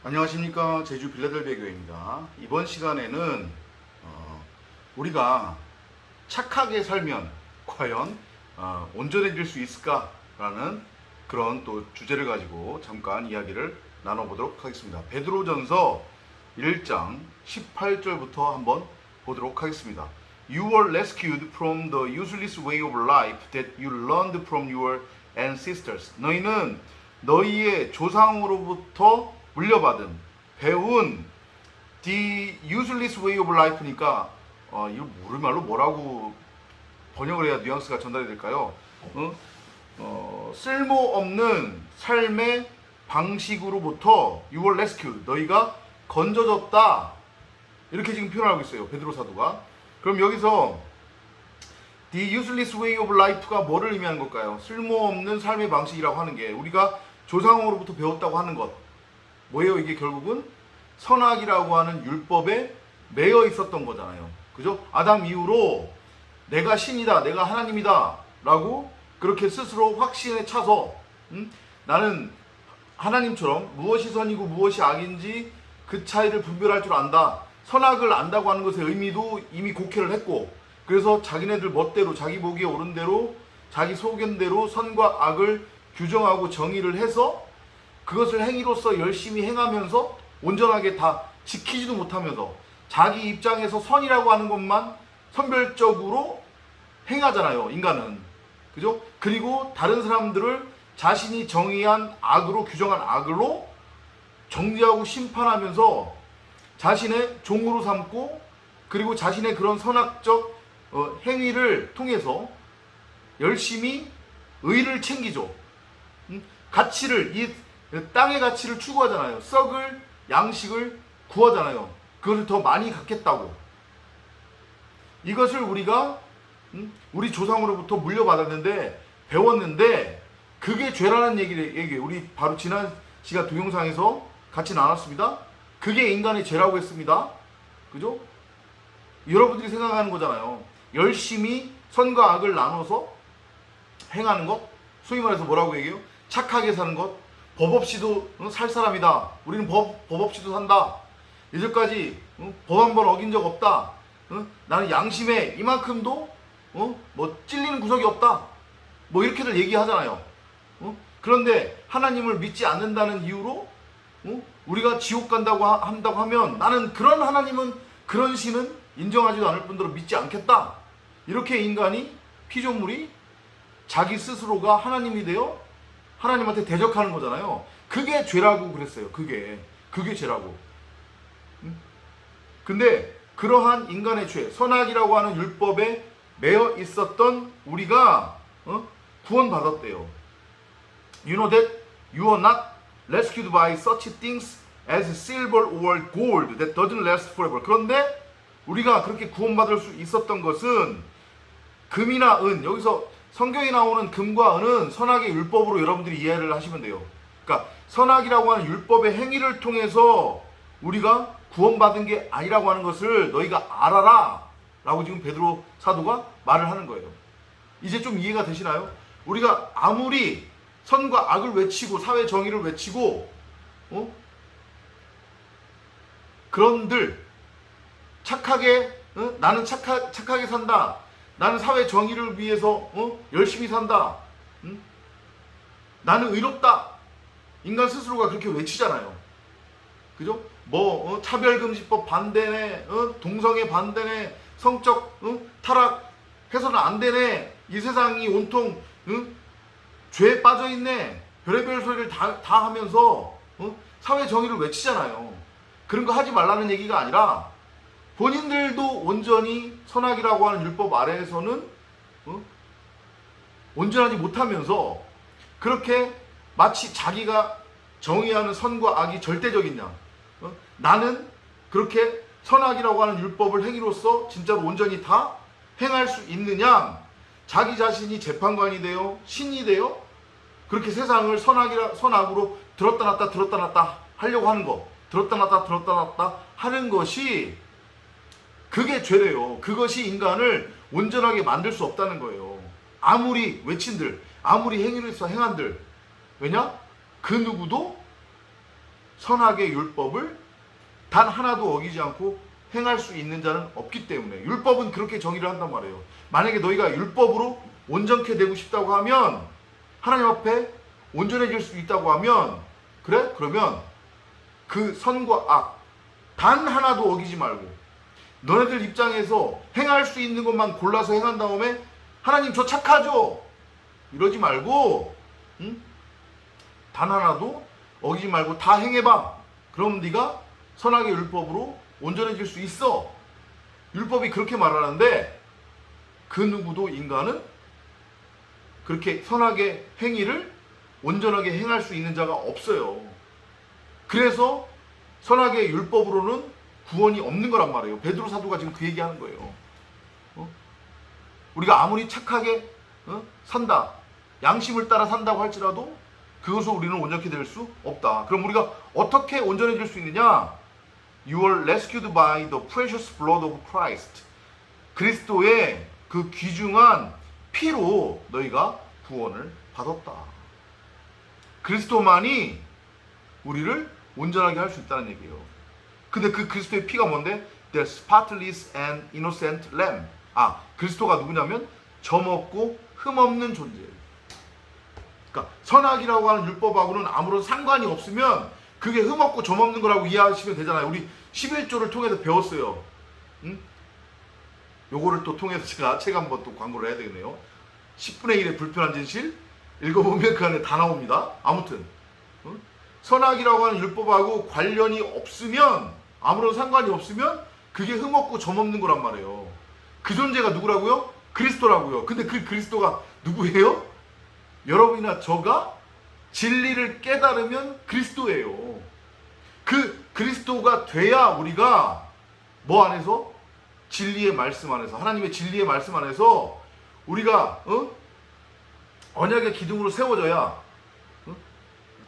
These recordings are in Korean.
안녕하십니까. 제주 빌라델비아 교회입니다. 이번 시간에는 우리가 착하게 살면 과연 온전해질 수 있을까라는 그런 또 주제를 가지고 잠깐 이야기를 나눠보도록 하겠습니다. 베드로전서 1장 18절부터 한번 보도록 하겠습니다. You were rescued from the useless way of life that you learned from your ancestors. 너희는 너희의 조상으로부터 물려받은 배운 the useless way of life니까 이거 우리말로 뭐라고 번역을 해야 뉘앙스가 전달이 될까요? 쓸모없는 삶의 방식으로부터 you were rescued. 너희가 건져졌다. 이렇게 지금 표현하고 있어요. 베드로 사도가. 그럼 여기서 the useless way of life가 뭐를 의미하는 걸까요? 쓸모없는 삶의 방식이라고 하는 게 우리가 조상으로부터 배웠다고 하는 것. 뭐예요? 이게 결국은 선악이라고 하는 율법에 매여 있었던 거잖아요. 그죠? 아담 이후로 내가 신이다, 내가 하나님이다 라고 그렇게 스스로 확신에 차서 나는 하나님처럼 무엇이 선이고 무엇이 악인지 그 차이를 분별할 줄 안다. 선악을 안다고 하는 것의 의미도 이미 곡해를 했고, 그래서 자기네들 멋대로 자기 보기에 옳은 대로 자기 소견대로 선과 악을 규정하고 정의를 해서 그것을 행위로서 열심히 행하면서 온전하게 다 지키지도 못하면서 자기 입장에서 선이라고 하는 것만 선별적으로 행하잖아요, 인간은. 그죠? 그리고 다른 사람들을 자신이 정의한 악으로 규정한 악으로 정죄하고 심판하면서 자신의 종으로 삼고, 그리고 자신의 그런 선악적 행위를 통해서 열심히 의를 챙기죠. 가치를, 이 땅의 가치를 추구하잖아요. 썩을 양식을 구하잖아요. 그것을 더 많이 갖겠다고. 이것을 우리가 우리 조상으로부터 물려받았는데, 배웠는데, 그게 죄라는 얘기예요. 우리 바로 지난 시간 동영상에서 같이 나눴습니다. 그게 인간의 죄라고 했습니다. 그죠? 여러분들이 생각하는 거잖아요. 열심히 선과 악을 나눠서 행하는 것, 소위 말해서 뭐라고 얘기해요? 착하게 사는 것, 법 없이도 살 사람이다. 우리는 법 없이도 산다. 이제까지 법 한 번 어긴 적 없다. 나는 양심에 이만큼도 뭐 찔리는 구석이 없다. 뭐 이렇게들 얘기하잖아요. 그런데 하나님을 믿지 않는다는 이유로 우리가 지옥 간다고 한다고 하면, 나는 그런 하나님은, 그런 신은 인정하지도 않을 뿐더러 믿지 않겠다. 이렇게 인간이, 피조물이 자기 스스로가 하나님이 되어 하나님한테 대적하는 거잖아요. 그게 죄라고 그랬어요. 그게 죄라고. 근데 그러한 인간의 죄, 선악이라고 하는 율법에 매여 있었던 우리가 구원받았대요. You know that you are not rescued by such things as silver or gold that doesn't last forever. 그런데 우리가 그렇게 구원받을 수 있었던 것은 금이나 은, 여기서 성경에 나오는 금과 은은 선악의 율법으로 여러분들이 이해를 하시면 돼요. 그러니까 선악이라고 하는 율법의 행위를 통해서 우리가 구원받은 게 아니라고 하는 것을 너희가 알아라 라고 지금 베드로 사도가 말을 하는 거예요. 이제 좀 이해가 되시나요? 우리가 아무리 선과 악을 외치고 사회 정의를 외치고 그런들 착하게 나는 착하게 산다. 나는 사회 정의를 위해서 열심히 산다. 나는 의롭다. 인간 스스로가 그렇게 외치잖아요. 그죠? 뭐 차별금지법 반대네, 동성애 반대네, 성적 타락 해서는 안 되네. 이 세상이 온통 죄에 빠져있네. 별의별 소리를 다 하면서 사회 정의를 외치잖아요. 그런 거 하지 말라는 얘기가 아니라 본인들도 온전히 선악이라고 하는 율법 아래에서는 온전하지 못하면서 그렇게 마치 자기가 정의하는 선과 악이 절대적인 양, 나는 그렇게 선악이라고 하는 율법을 행위로써 진짜로 온전히 다 행할 수 있는 양, 자기 자신이 재판관이 되어 신이 되어 그렇게 세상을 선악으로 들었다 놨다 하려고 하는 거, 들었다 놨다 하는 것이, 그게 죄래요. 그것이 인간을 온전하게 만들 수 없다는 거예요. 아무리 외친들, 아무리 행위를 해서 행한들. 왜냐? 그 누구도 선악의 율법을 단 하나도 어기지 않고 행할 수 있는 자는 없기 때문에 율법은 그렇게 정의를 한단 말이에요. 만약에 너희가 율법으로 온전케 되고 싶다고 하면 하나님 앞에 온전해질 수 있다고 하면 그래? 그러면 그 선과 악 단 하나도 어기지 말고 너네들 입장에서 행할 수 있는 것만 골라서 행한 다음에 하나님 저 착하죠? 이러지 말고 응? 단 하나도 어기지 말고 다 행해봐. 그러면 네가 선악의 율법으로 온전해질 수 있어. 율법이 그렇게 말하는데 그 누구도 인간은 그렇게 선악의 행위를 온전하게 행할 수 있는 자가 없어요. 그래서 선악의 율법으로는 구원이 없는 거란 말이에요. 베드로 사도가 지금 그 얘기하는 거예요. 우리가 아무리 착하게 산다, 양심을 따라 산다고 할지라도 그것으로 우리는 온전히 될 수 없다. 그럼 우리가 어떻게 온전해질 수 있느냐? You are rescued by the precious blood of Christ. 그리스도의 그 귀중한 피로 너희가 구원을 받았다. 그리스도만이 우리를 온전하게 할 수 있다는 얘기예요. 근데 그 그리스도의 피가 뭔데? The spotless and innocent lamb. 그리스도가 누구냐면 점없고 흠없는 존재예요. 그러니까 선악이라고 하는 율법하고는 아무런 상관이 없으면 그게 흠없고 점없는 거라고 이해하시면 되잖아요. 우리 11조를 통해서 배웠어요. 응? 요거를 또 통해서 제가 책 한번 또 광고를 해야 되겠네요. 10분의 1의 불편한 진실 읽어보면 그 안에 다 나옵니다. 아무튼 선악이라고 하는 율법하고 관련이 없으면 아무런 상관이 없으면 그게 흠없고 점없는 거란 말이에요. 그 존재가 누구라고요? 그리스도라고요. 근데 그 그리스도가 누구예요? 여러분이나 저가 진리를 깨달으면 그리스도예요. 그 그리스도가 돼야 우리가 뭐 안에서? 진리의 말씀 안에서, 하나님의 진리의 말씀 안에서 우리가 언약의 기둥으로 세워져야,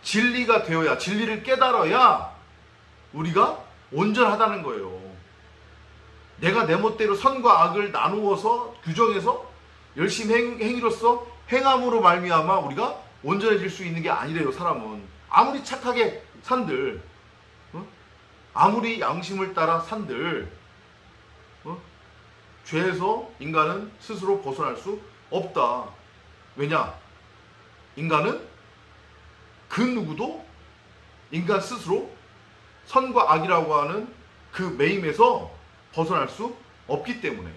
진리가 되어야, 진리를 깨달아야 우리가 온전하다는 거예요. 내가 내 멋대로 선과 악을 나누어서 규정해서 열심히 행위로서 행함으로 말미암아 우리가 온전해질 수 있는 게 아니래요. 사람은 아무리 착하게 산들, 아무리 양심을 따라 산들, 죄에서 인간은 스스로 벗어날 수 없다. 왜냐? 인간은 그 누구도 인간 스스로 선과 악이라고 하는 그 매임에서 벗어날 수 없기 때문에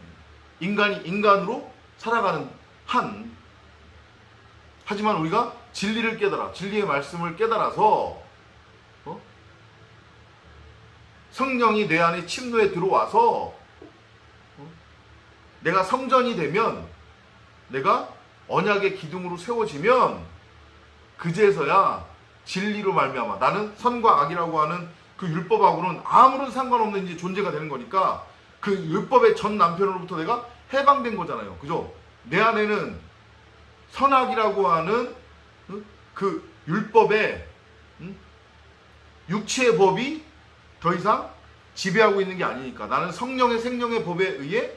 인간이 인간으로 살아가는 한, 하지만 우리가 진리를 깨달아, 진리의 말씀을 깨달아서 성령이 내 안에 침노에 들어와서 내가 성전이 되면, 내가 언약의 기둥으로 세워지면 그제서야 진리로 말미암아 나는 선과 악이라고 하는 그 율법하고는 아무런 상관없는 이제 존재가 되는 거니까 그 율법의 전 남편으로부터 내가 해방된 거잖아요. 그죠? 내 안에는 선악이라고 하는 그 율법의 육체의 법이 더 이상 지배하고 있는 게 아니니까 나는 성령의 생명의 법에 의해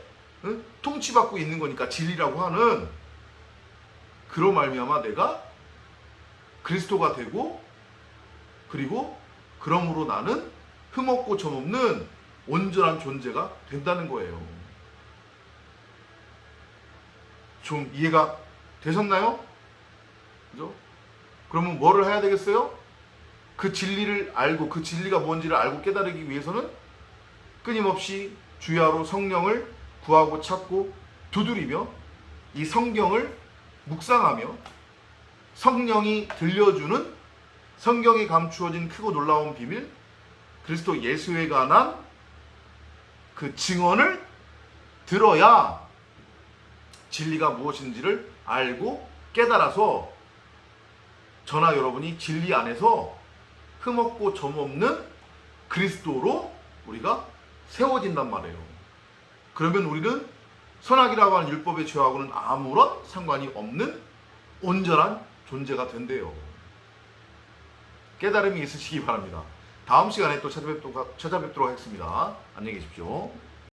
통치받고 있는 거니까 진리라고 하는, 그로 말미암아 내가 그리스도가 되고, 그리고 그러므로 나는 흠없고 점없는 온전한 존재가 된다는 거예요. 좀 이해가 되셨나요? 그죠? 그러면 뭐를 해야 되겠어요? 그 진리를 알고, 그 진리가 뭔지를 알고 깨달기 위해서는 끊임없이 주야로 성령을 구하고 찾고 두드리며 이 성경을 묵상하며 성령이 들려주는 성경에 감추어진 크고 놀라운 비밀, 그리스도 예수에 관한 그 증언을 들어야 진리가 무엇인지를 알고 깨달아서 저나 여러분이 진리 안에서 흠없고 점없는 그리스도로 우리가 세워진단 말이에요. 그러면 우리는 선악이라고 하는 율법의 죄하고는 아무런 상관이 없는 온전한 존재가 된대요. 깨달음이 있으시기 바랍니다. 다음 시간에 또 찾아뵙도록 하겠습니다. 안녕히 계십시오.